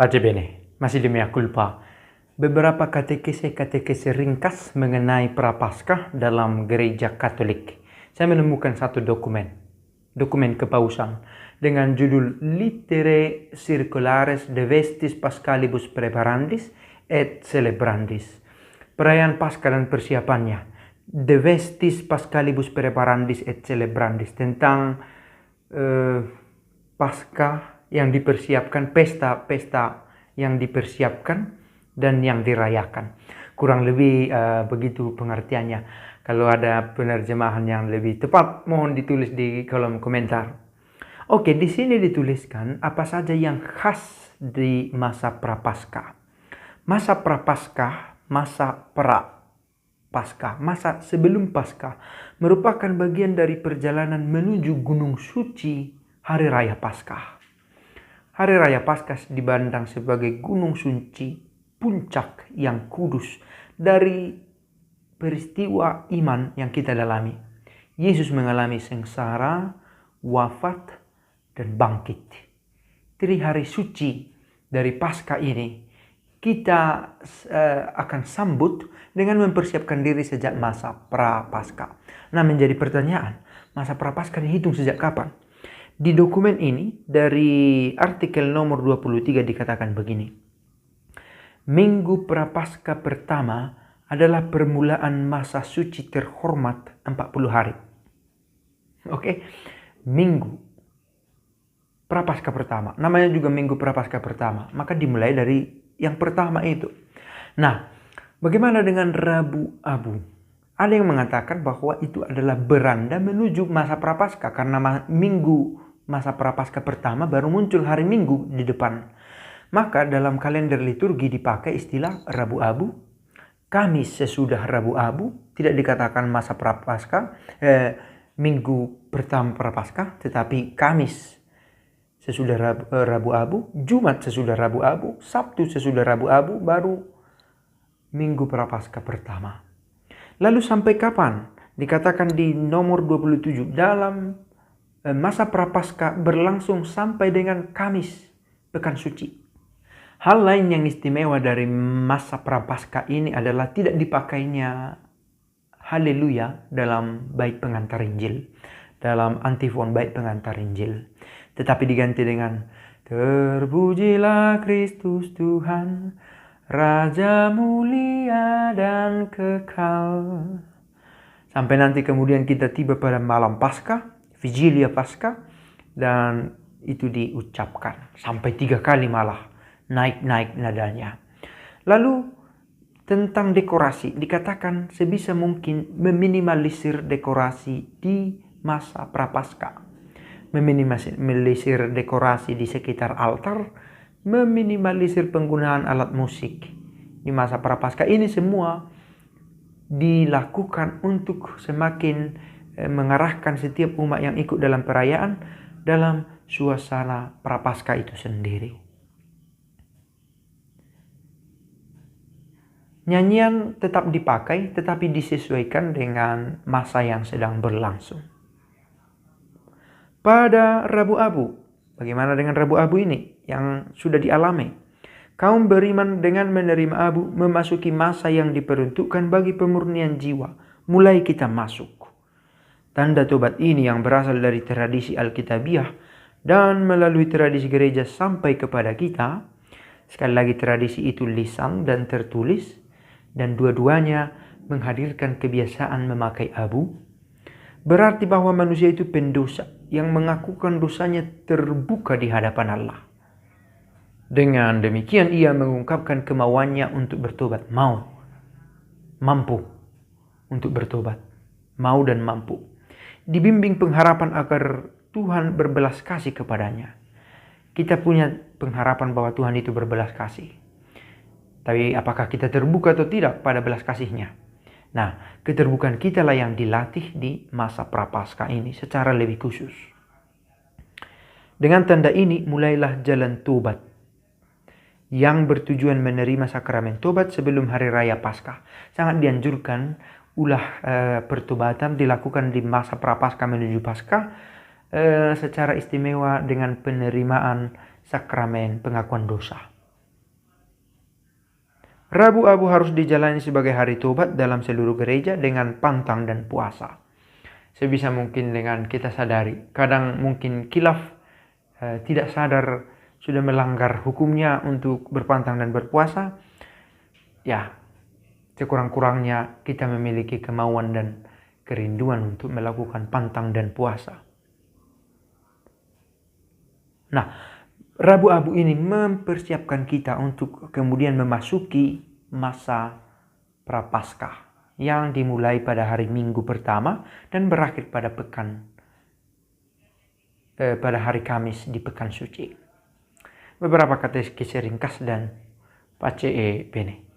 Pace bene, masih di mea culpa. Beberapa katekese ringkas mengenai Prapaskah dalam gereja Katolik. Saya menemukan satu dokumen kepausan dengan judul Litere Circulares de Vestis Pascalibus Preparandis et Celebrandis. Perayaan Paskah dan persiapannya. De Vestis Pascalibus Preparandis et Celebrandis, tentang Paskah yang dipersiapkan, pesta-pesta yang dipersiapkan dan yang dirayakan. Kurang lebih begitu pengertiannya. Kalau ada penerjemahan yang lebih tepat, mohon ditulis di kolom komentar. Oke, di sini dituliskan apa saja yang khas di masa Prapaskah. Masa Prapaskah, masa Prapaskah, masa sebelum Paskah merupakan bagian dari perjalanan menuju Gunung Suci Hari Raya Paskah. Hari Raya Paskah dipandang sebagai gunung suci, puncak yang kudus dari peristiwa iman yang kita dalami. Yesus mengalami sengsara, wafat, dan bangkit. Dari hari suci dari Paskah ini, kita akan sambut dengan mempersiapkan diri sejak masa Prapaskah. Nah, menjadi pertanyaan, masa Prapaskah dihitung sejak kapan? Di dokumen ini, dari artikel nomor 23 dikatakan begini. Minggu Prapaskah pertama adalah permulaan masa suci terhormat 40 hari. Oke, Minggu Prapaskah pertama. Namanya juga Minggu Prapaskah pertama. Maka dimulai dari yang pertama itu. Nah, bagaimana dengan Rabu Abu? Ada yang mengatakan bahwa itu adalah beranda menuju masa Prapaskah, karena Minggu masa Prapaskah pertama baru muncul hari Minggu di depan. Maka dalam kalender liturgi dipakai istilah Rabu Abu, Kamis sesudah Rabu Abu, tidak dikatakan masa Prapaskah, Minggu pertama Prapaskah, tetapi Kamis sesudah Rabu Abu, Jumat sesudah Rabu Abu, Sabtu sesudah Rabu Abu, baru Minggu Prapaskah pertama. Lalu sampai kapan? Dikatakan di nomor 27, dalam masa Prapaskah berlangsung sampai dengan Kamis, Pekan Suci. Hal lain yang istimewa dari masa Prapaskah ini adalah tidak dipakainya haleluya dalam bait pengantar Injil, dalam antifon bait pengantar Injil, tetapi diganti dengan terpujilah Kristus Tuhan, Raja mulia dan kekal. Sampai nanti kemudian kita tiba pada malam Paskah, Vigilia Paskah, dan itu diucapkan sampai 3 kali malah, naik nadanya. Lalu tentang dekorasi, dikatakan sebisa mungkin meminimalisir dekorasi di masa Prapaskah. Meminimalisir dekorasi di sekitar altar, meminimalisir penggunaan alat musik. Di masa Prapaskah ini semua dilakukan untuk semakin mengarahkan setiap umat yang ikut dalam perayaan dalam suasana Prapaskah itu sendiri. Nyanyian tetap dipakai, tetapi disesuaikan dengan masa yang sedang berlangsung. Pada Rabu Abu, bagaimana dengan Rabu Abu ini yang sudah dialami? Kaum beriman dengan menerima abu memasuki masa yang diperuntukkan bagi pemurnian jiwa. Mulai kita masuk. Tanda tobat ini yang berasal dari tradisi Alkitabiah dan melalui tradisi gereja sampai kepada kita. Sekali lagi, tradisi itu lisan dan tertulis, dan dua-duanya menghadirkan kebiasaan memakai abu. Berarti bahwa manusia itu pendosa yang mengakukan dosanya terbuka di hadapan Allah. Dengan demikian ia mengungkapkan kemauannya untuk bertobat, mampu untuk bertobat, mau dan mampu. Dibimbing pengharapan agar Tuhan berbelas kasih kepadanya. Kita punya pengharapan bahwa Tuhan itu berbelas kasih. Tapi apakah kita terbuka atau tidak pada belas kasihnya? Nah, keterbukaan kita lah yang dilatih di masa Prapaskah ini secara lebih khusus. Dengan tanda ini mulailah jalan tobat yang bertujuan menerima sakramen tobat sebelum hari raya Paskah. Sangat dianjurkan ulah pertobatan dilakukan di masa Prapaskah menuju Paskah secara istimewa dengan penerimaan sakramen pengakuan dosa. Rabu Abu harus dijalani sebagai hari tobat dalam seluruh gereja dengan pantang dan puasa. Sebisa mungkin dengan kita sadari, kadang mungkin kilaf tidak sadar sudah melanggar hukumnya untuk berpantang dan berpuasa. Ya, sekurang-kurangnya kita memiliki kemauan dan kerinduan untuk melakukan pantang dan puasa. Nah, Rabu Abu ini mempersiapkan kita untuk kemudian memasuki masa Prapaskah yang dimulai pada hari Minggu pertama dan berakhir pada pada hari Kamis di Pekan Suci. Beberapa kata kisah ringkas dan pace bene.